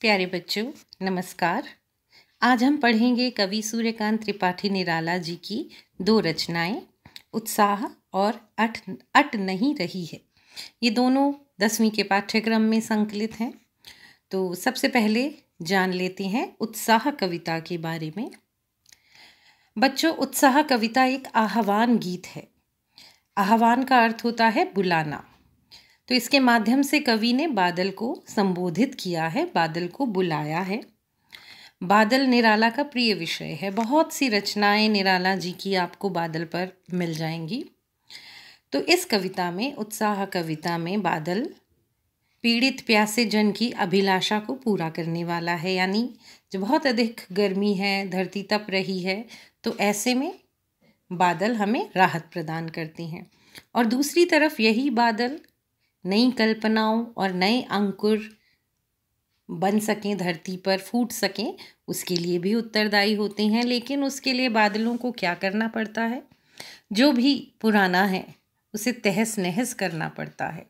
प्यारे बच्चों, नमस्कार। आज हम पढ़ेंगे कवि सूर्यकांत त्रिपाठी निराला जी की दो रचनाएं, उत्साह और अट नहीं रही है। ये दोनों 10वीं के पाठ्यक्रम में संकलित हैं। तो सबसे पहले जान लेते हैं उत्साह कविता के बारे में। बच्चों, उत्साह कविता एक आह्वान गीत है। आह्वान का अर्थ होता है बुलाना। तो इसके माध्यम से कवि ने बादल को संबोधित किया है, बादल को बुलाया है। बादल निराला का प्रिय विषय है। बहुत सी रचनाएं निराला जी की आपको बादल पर मिल जाएंगी। तो इस कविता में, उत्साह कविता में, बादल पीड़ित प्यासे जन की अभिलाषा को पूरा करने वाला है। यानी जब बहुत अधिक गर्मी है, धरती तप रही है, तो ऐसे में बादल हमें राहत प्रदान करते हैं। और दूसरी तरफ यही बादल नई कल्पनाओं और नए अंकुर बन सकें, धरती पर फूट सकें, उसके लिए भी उत्तरदायी होते हैं। लेकिन उसके लिए बादलों को क्या करना पड़ता है? जो भी पुराना है उसे तहस नहस करना पड़ता है।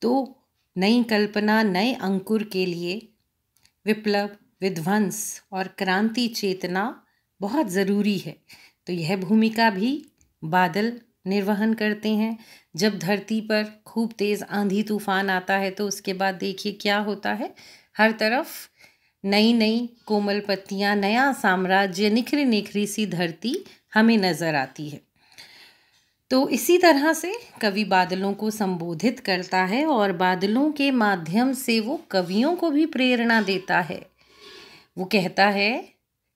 तो नई कल्पना, नए अंकुर के लिए विप्लव, विध्वंस और क्रांति चेतना बहुत ज़रूरी है। तो यह भूमिका भी बादल निर्वहन करते हैं। जब धरती पर खूब तेज़ आंधी तूफान आता है तो उसके बाद देखिए क्या होता है। हर तरफ नई नई कोमल पत्तियां, नया साम्राज्य, निखरी निखरी सी धरती हमें नज़र आती है। तो इसी तरह से कवि बादलों को संबोधित करता है और बादलों के माध्यम से वो कवियों को भी प्रेरणा देता है। वो कहता है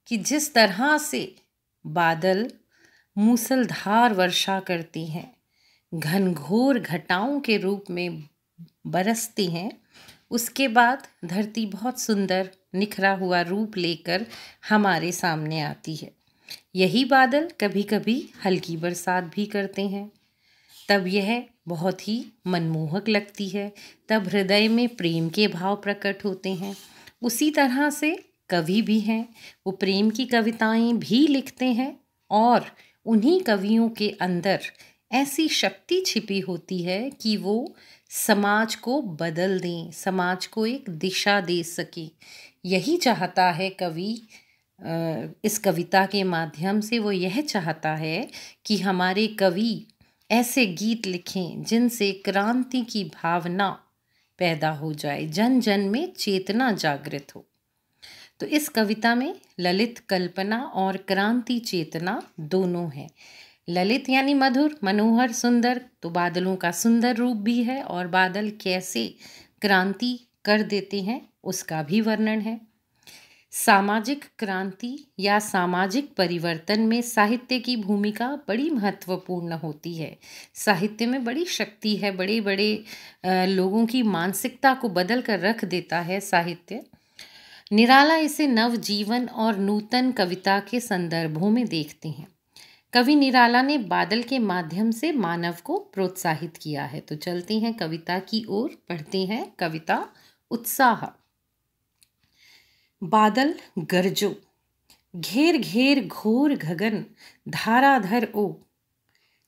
कि जिस तरह से बादल मूसलधार वर्षा करती हैं, घनघोर घटाओं के रूप में बरसती हैं, उसके बाद धरती बहुत सुंदर निखरा हुआ रूप लेकर हमारे सामने आती है। यही बादल कभी कभी हल्की बरसात भी करते हैं। तब यह बहुत ही मनमोहक लगती है। तब हृदय में प्रेम के भाव प्रकट होते हैं। उसी तरह से कवि भी हैं। वो प्रेम की कविताएं भी लिखते हैं और उन्हीं कवियों के अंदर ऐसी शक्ति छिपी होती है कि वो समाज को बदल दें, समाज को एक दिशा दे सके। यही चाहता है कवि। इस कविता के माध्यम से वो यह चाहता है कि हमारे कवि ऐसे गीत लिखें जिनसे क्रांति की भावना पैदा हो जाए, जन जन में चेतना जागृत हो। तो इस कविता में ललित कल्पना और क्रांति चेतना दोनों हैं। ललित यानी मधुर, मनोहर, सुंदर। तो बादलों का सुंदर रूप भी है और बादल कैसे क्रांति कर देते हैं उसका भी वर्णन है। सामाजिक क्रांति या सामाजिक परिवर्तन में साहित्य की भूमिका बड़ी महत्वपूर्ण होती है। साहित्य में बड़ी शक्ति है। बड़े बड़े लोगों की मानसिकता को बदल कर रख देता है साहित्य। निराला इसे नवजीवन और नूतन कविता के संदर्भों में देखते हैं। कवि निराला ने बादल के माध्यम से मानव को प्रोत्साहित किया है। तो चलते हैं कविता की ओर, पढ़ते हैं कविता उत्साह। बादल गरजो, घेर घेर घोर गगन, धाराधर ओ,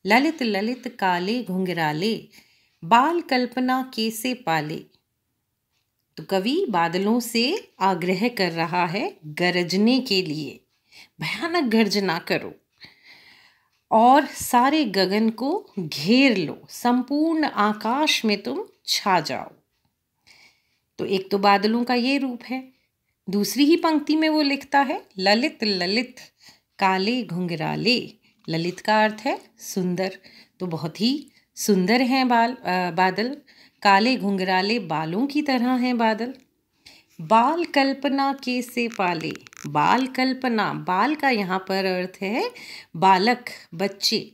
ललित ललित काले घुंघराले, बाल कल्पना कैसे पाले। तो कवि बादलों से आग्रह कर रहा है गरजने के लिए। भयानक गर्जना करो और सारे गगन को घेर लो, संपूर्ण आकाश में तुम छा जाओ। तो एक तो बादलों का ये रूप है। दूसरी ही पंक्ति में वो लिखता है ललित ललित काले घुंघराले। ललित का अर्थ है सुंदर। तो बहुत ही सुंदर हैं बादल। काले घुंघराले, बालों की तरह हैं बादल। बाल कल्पना कैसे पाले। बाल कल्पना, बाल का यहाँ पर अर्थ है बालक, बच्चे।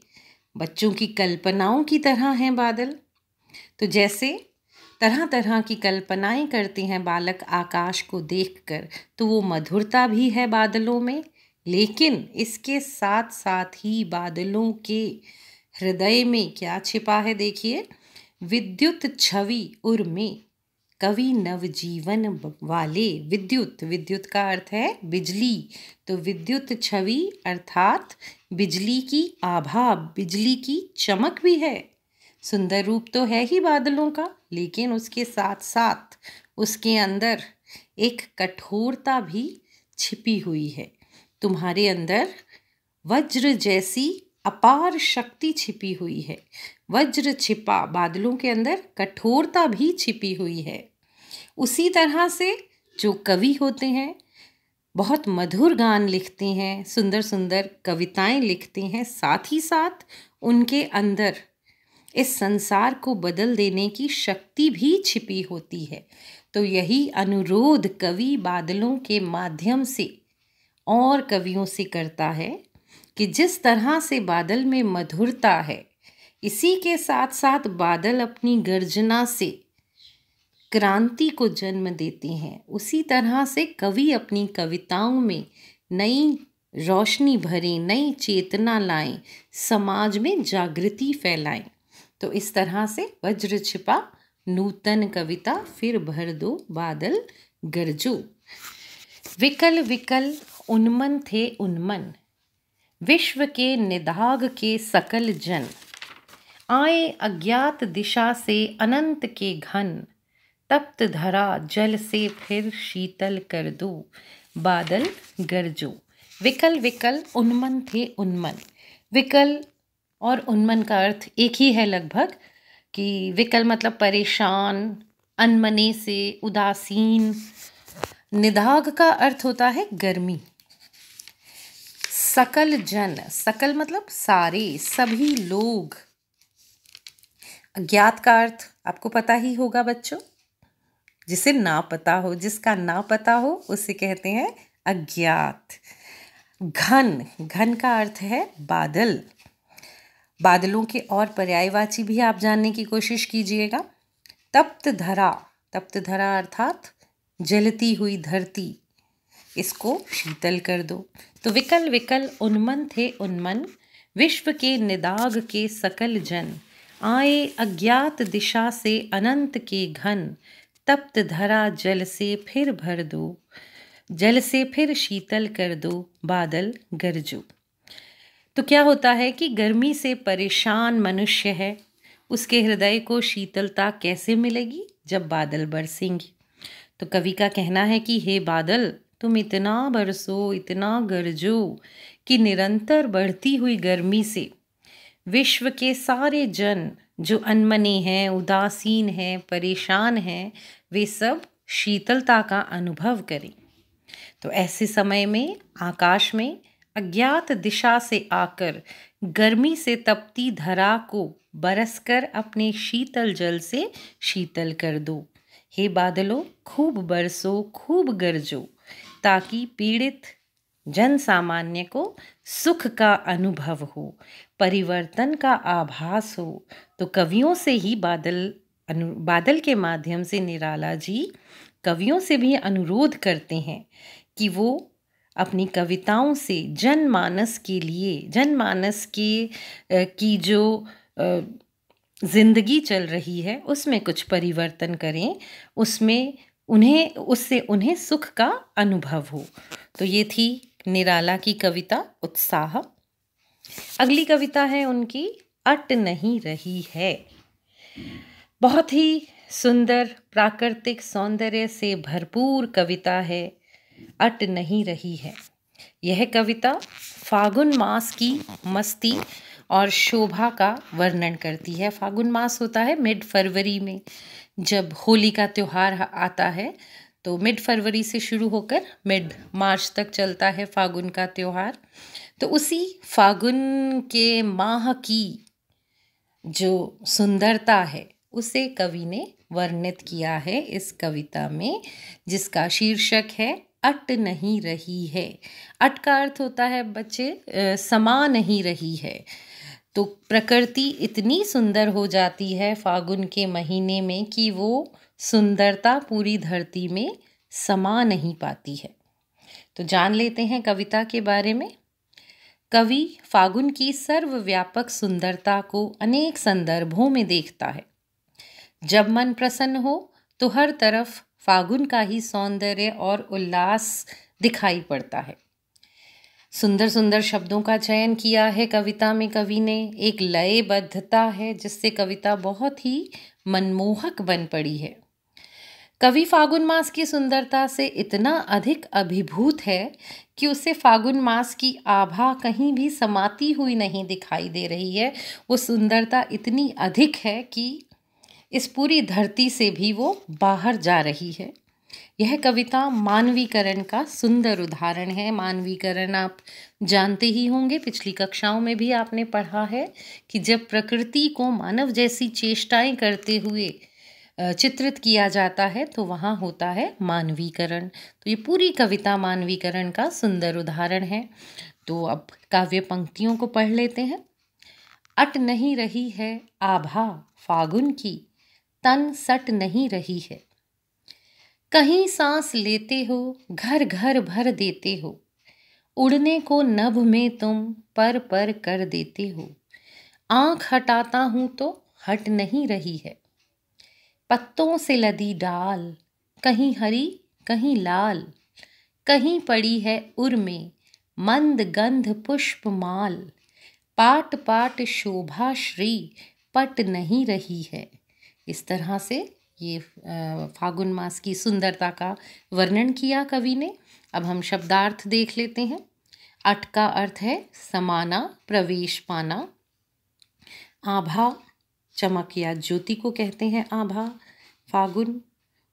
बच्चों की कल्पनाओं की तरह हैं बादल। तो जैसे तरह तरह की कल्पनाएं करते हैं बालक आकाश को देखकर, तो वो मधुरता भी है बादलों में। लेकिन इसके साथ साथ ही बादलों के हृदय में क्या छिपा है, देखिए। विद्युत छवि उर्मे, कवि नवजीवन वाले। विद्युत, विद्युत का अर्थ है बिजली। तो विद्युत छवि अर्थात बिजली की आभा, बिजली की चमक भी है। सुंदर रूप तो है ही बादलों का, लेकिन उसके साथ साथ उसके अंदर एक कठोरता भी छिपी हुई है। तुम्हारे अंदर वज्र जैसी अपार शक्ति छिपी हुई है। वज्र छिपा, बादलों के अंदर कठोरता भी छिपी हुई है। उसी तरह से जो कवि होते हैं, बहुत मधुर गान लिखते हैं, सुंदर सुंदर कविताएं लिखते हैं, साथ ही साथ उनके अंदर इस संसार को बदल देने की शक्ति भी छिपी होती है। तो यही अनुरोध कवि बादलों के माध्यम से और कवियों से करता है कि जिस तरह से बादल में मधुरता है, इसी के साथ साथ बादल अपनी गर्जना से क्रांति को जन्म देते हैं, उसी तरह से कवि अपनी कविताओं में नई रोशनी भरें, नई चेतना लाएं, समाज में जागृति फैलाएं। तो इस तरह से वज्र छिपा नूतन कविता, फिर भर दो बादल गरजो। विकल विकल उन्मन थे उन्मन, विश्व के निदाग के सकल जन, आए अज्ञात दिशा से अनंत के घन, तप्त धरा जल से फिर शीतल कर दो बादल गरजो। विकल विकल उन्मन थे उन्मन। विकल और उन्मन का अर्थ एक ही है लगभग, कि विकल मतलब परेशान, अनमने से, उदासीन। निदाग का अर्थ होता है गर्मी। सकल जन, सकल मतलब सारे, सभी लोग। अज्ञात का अर्थ आपको पता ही होगा बच्चों, जिसे ना पता हो, जिसका ना पता हो उसे कहते हैं अज्ञात। घन, घन का अर्थ है बादल। बादलों के और पर्यायवाची भी आप जानने की कोशिश कीजिएगा। तप्त धरा, तप्त धरा अर्थात जलती हुई धरती, इसको शीतल कर दो। तो विकल विकल उन्मन थे उन्मन, विश्व के निदाग के सकल जन, आए अज्ञात दिशा से अनंत के घन, तप्त धरा जल से फिर भर दो, जल से फिर शीतल कर दो बादल गरजो। तो क्या होता है कि गर्मी से परेशान मनुष्य है, उसके हृदय को शीतलता कैसे मिलेगी? जब बादल बरसेंगे। तो कवि का कहना है कि हे बादल, तुम इतना बरसो, इतना गरजो कि निरंतर बढ़ती हुई गर्मी से विश्व के सारे जन जो अनमने हैं, उदासीन हैं, परेशान हैं, वे सब शीतलता का अनुभव करें। तो ऐसे समय में आकाश में अज्ञात दिशा से आकर गर्मी से तपती धरा को बरसकर अपने शीतल जल से शीतल कर दो। हे बादलों, खूब बरसो, खूब गरजो, ताकि पीड़ित जन सामान्य को सुख का अनुभव हो, परिवर्तन का आभास हो। तो कवियों से ही बादल के माध्यम से निराला जी कवियों से भी अनुरोध करते हैं कि वो अपनी कविताओं से जनमानस के लिए, जनमानस की जो जिंदगी चल रही है उसमें कुछ परिवर्तन करें, उससे उन्हें सुख का अनुभव हो। तो ये थी निराला की कविता उत्साह। अगली कविता है उनकी अट नहीं रही है। बहुत ही सुंदर प्राकृतिक सौंदर्य से भरपूर कविता है, अट नहीं रही है। यह कविता फागुन मास की मस्ती और शोभा का वर्णन करती है। फागुन मास होता है मिड फरवरी में, जब होली का त्यौहार आता है, तो मिड फरवरी से शुरू होकर मिड मार्च तक चलता है फागुन का त्यौहार। तो उसी फागुन के माह की जो सुंदरता है उसे कवि ने वर्णित किया है इस कविता में, जिसका शीर्षक है अट नहीं रही है। अट का अर्थ होता है बच्चे समा नहीं रही है। तो प्रकृति इतनी सुंदर हो जाती है फागुन के महीने में कि वो सुंदरता पूरी धरती में समा नहीं पाती है। तो जान लेते हैं कविता के बारे में। कवि फागुन की सर्वव्यापक सुंदरता को अनेक संदर्भों में देखता है। जब मन प्रसन्न हो तो हर तरफ फागुन का ही सौंदर्य और उल्लास दिखाई पड़ता है। सुंदर सुंदर शब्दों का चयन किया है कविता में कवि ने, एक लयबद्धता है जिससे कविता बहुत ही मनमोहक बन पड़ी है। कवि फागुन मास की सुंदरता से इतना अधिक अभिभूत है कि उसे फागुन मास की आभा कहीं भी समाती हुई नहीं दिखाई दे रही है। वो सुंदरता इतनी अधिक है कि इस पूरी धरती से भी वो बाहर जा रही है। यह कविता मानवीकरण का सुंदर उदाहरण है। मानवीकरण आप जानते ही होंगे, पिछली कक्षाओं में भी आपने पढ़ा है कि जब प्रकृति को मानव जैसी चेष्टाएं करते हुए चित्रित किया जाता है तो वहाँ होता है मानवीकरण। तो ये पूरी कविता मानवीकरण का सुंदर उदाहरण है। तो अब काव्य पंक्तियों को पढ़ लेते हैं। अट नहीं रही है आभा फागुन की, तन सट नहीं रही है। कहीं सांस लेते हो घर घर भर देते हो, उड़ने को नभ में तुम पर कर देते हो। आँख हटाता हूँ तो हट नहीं रही है। पत्तों से लदी डाल, कहीं हरी कहीं लाल, कहीं पड़ी है उर में मंद गंध पुष्प माल। पाट पाट शोभा श्री पट नहीं रही है। इस तरह से ये फागुन मास की सुंदरता का वर्णन किया कवि ने। अब हम शब्दार्थ देख लेते हैं। अट का अर्थ है समाना, प्रवेश पाना। आभा चमक या ज्योति को कहते हैं आभा। फागुन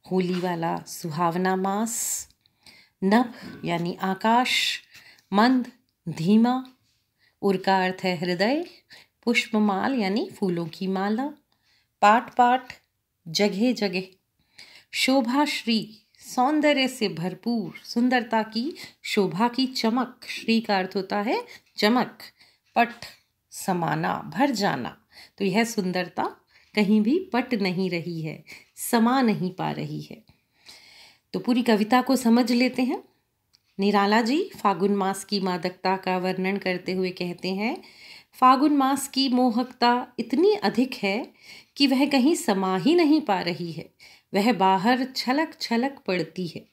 होली वाला सुहावना मास। नभ यानी आकाश। मंद धीमा। उर का अर्थ है हृदय। पुष्पमाल यानी फूलों की माला। पाट पाट जगह जगह। शोभा श्री सौंदर्य से भरपूर, सुंदरता की, शोभा की चमक। श्री का अर्थ होता है चमक। पट समाना, भर जाना। तो यह सुंदरता कहीं भी पट नहीं रही है, समा नहीं पा रही है। तो पूरी कविता को समझ लेते हैं। निराला जी फागुन मास की मादकता का वर्णन करते हुए कहते हैं, फागुन मास की मोहकता इतनी अधिक है कि वह कहीं समा ही नहीं पा रही है, वह बाहर छलक छलक पड़ती है।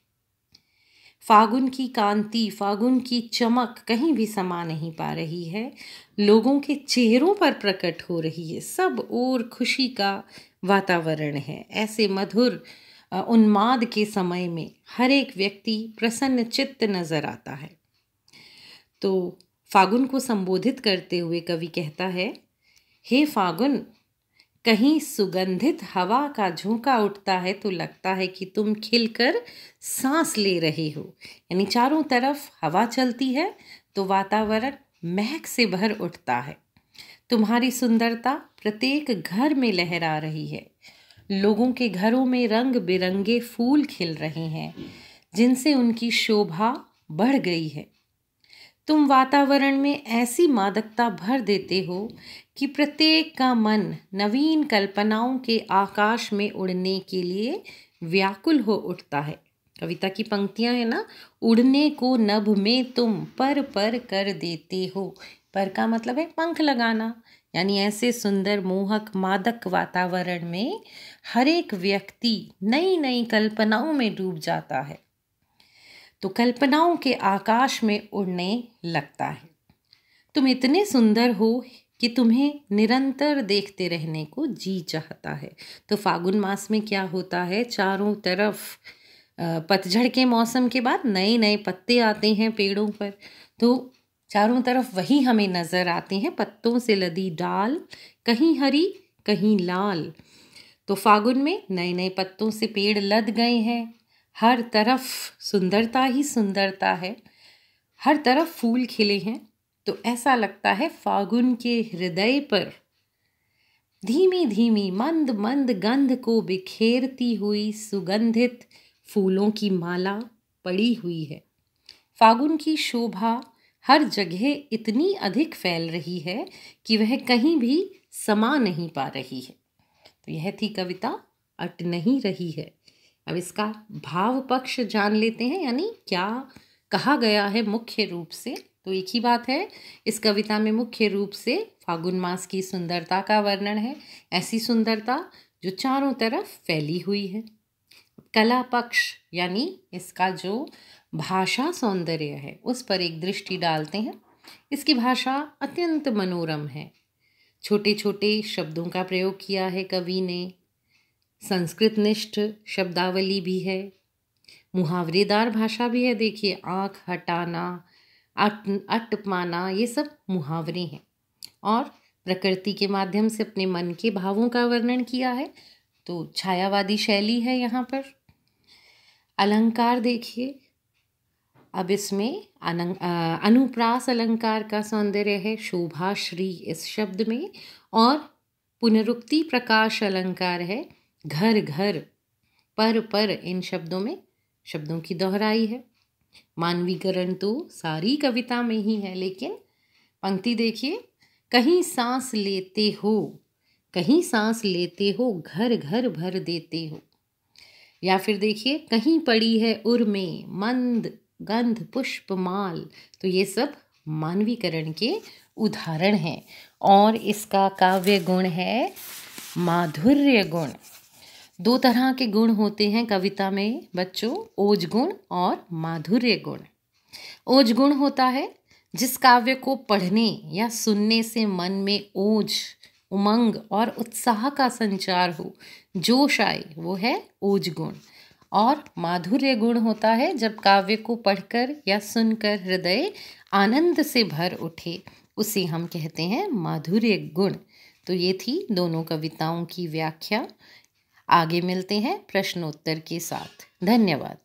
फागुन की कांति, फागुन की चमक कहीं भी समा नहीं पा रही है, लोगों के चेहरों पर प्रकट हो रही है। सब ओर खुशी का वातावरण है। ऐसे मधुर उन्माद के समय में हर एक व्यक्ति प्रसन्न चित्त नजर आता है। तो फागुन को संबोधित करते हुए कवि कहता है, हे फागुन, कहीं सुगंधित हवा का झोंका उठता है तो लगता है कि तुम खिलकर सांस ले रहे हो। यानी चारों तरफ हवा चलती है तो वातावरण महक से भर उठता है। तुम्हारी सुंदरता प्रत्येक घर में लहरा रही है। लोगों के घरों में रंग बिरंगे फूल खिल रहे हैं, जिनसे उनकी शोभा बढ़ गई है। तुम वातावरण में ऐसी मादकता भर देते हो कि प्रत्येक का मन नवीन कल्पनाओं के आकाश में उड़ने के लिए व्याकुल हो उठता है। कविता की पंक्तियां है ना, उड़ने को नभ में तुम पर कर देते हो। पर का मतलब है पंख लगाना। यानी ऐसे सुंदर मोहक मादक वातावरण में हर एक व्यक्ति नई नई कल्पनाओं में डूब जाता है, तो कल्पनाओं के आकाश में उड़ने लगता है। तुम इतने सुंदर हो कि तुम्हें निरंतर देखते रहने को जी चाहता है। तो फागुन मास में क्या होता है, चारों तरफ पतझड़ के मौसम के बाद नए नए पत्ते आते हैं पेड़ों पर, तो चारों तरफ वही हमें नजर आते हैं, पत्तों से लदी डाल, कहीं हरी कहीं लाल। तो फागुन में नए नए पत्तों से पेड़ लद गए हैं, हर तरफ सुंदरता ही सुंदरता है, हर तरफ फूल खिले हैं। तो ऐसा लगता है फागुन के हृदय पर धीमी धीमी मंद मंद गंध को बिखेरती हुई सुगंधित फूलों की माला पड़ी हुई है। फागुन की शोभा हर जगह इतनी अधिक फैल रही है कि वह कहीं भी समा नहीं पा रही है। तो यह थी कविता अट नहीं रही है। अब इसका भाव पक्ष जान लेते हैं, यानी क्या कहा गया है मुख्य रूप से। तो एक ही बात है, इस कविता में मुख्य रूप से फागुन मास की सुंदरता का वर्णन है, ऐसी सुंदरता जो चारों तरफ फैली हुई है। कला पक्ष यानी इसका जो भाषा सौंदर्य है उस पर एक दृष्टि डालते हैं। इसकी भाषा अत्यंत मनोरम है। छोटे छोटे शब्दों का प्रयोग किया है कवि ने। संस्कृतनिष्ठ शब्दावली भी है, मुहावरेदार भाषा भी है। देखिए, आँख हटाना, अट पाना, ये सब मुहावरे हैं। और प्रकृति के माध्यम से अपने मन के भावों का वर्णन किया है, तो छायावादी शैली है यहाँ पर। अलंकार देखिए, अब इसमें अनुप्रास अलंकार का सौंदर्य है, शोभाश्री इस शब्द में। और पुनरुक्ति प्रकाश अलंकार है, घर घर, पर इन शब्दों में शब्दों की दोहराई है। मानवीकरण तो सारी कविता में ही है, लेकिन पंक्ति देखिए, कहीं सांस लेते हो, कहीं सांस लेते हो, घर घर भर देते हो। या फिर देखिए, कहीं पड़ी है उर में मंद गंध पुष्प माल, तो ये सब मानवीकरण के उदाहरण हैं। और इसका काव्य गुण है माधुर्य गुण। दो तरह के गुण होते हैं कविता में बच्चों, ओज गुण और माधुर्य गुण। ओज गुण होता है जिस काव्य को पढ़ने या सुनने से मन में ओज, उमंग और उत्साह का संचार हो, जोश आए, वो है ओज गुण। और माधुर्य गुण होता है जब काव्य को पढ़कर या सुनकर हृदय आनंद से भर उठे, उसे हम कहते हैं माधुर्य गुण। तो ये थी दोनों कविताओं की व्याख्या। आगे मिलते हैं प्रश्नोत्तर के साथ। धन्यवाद।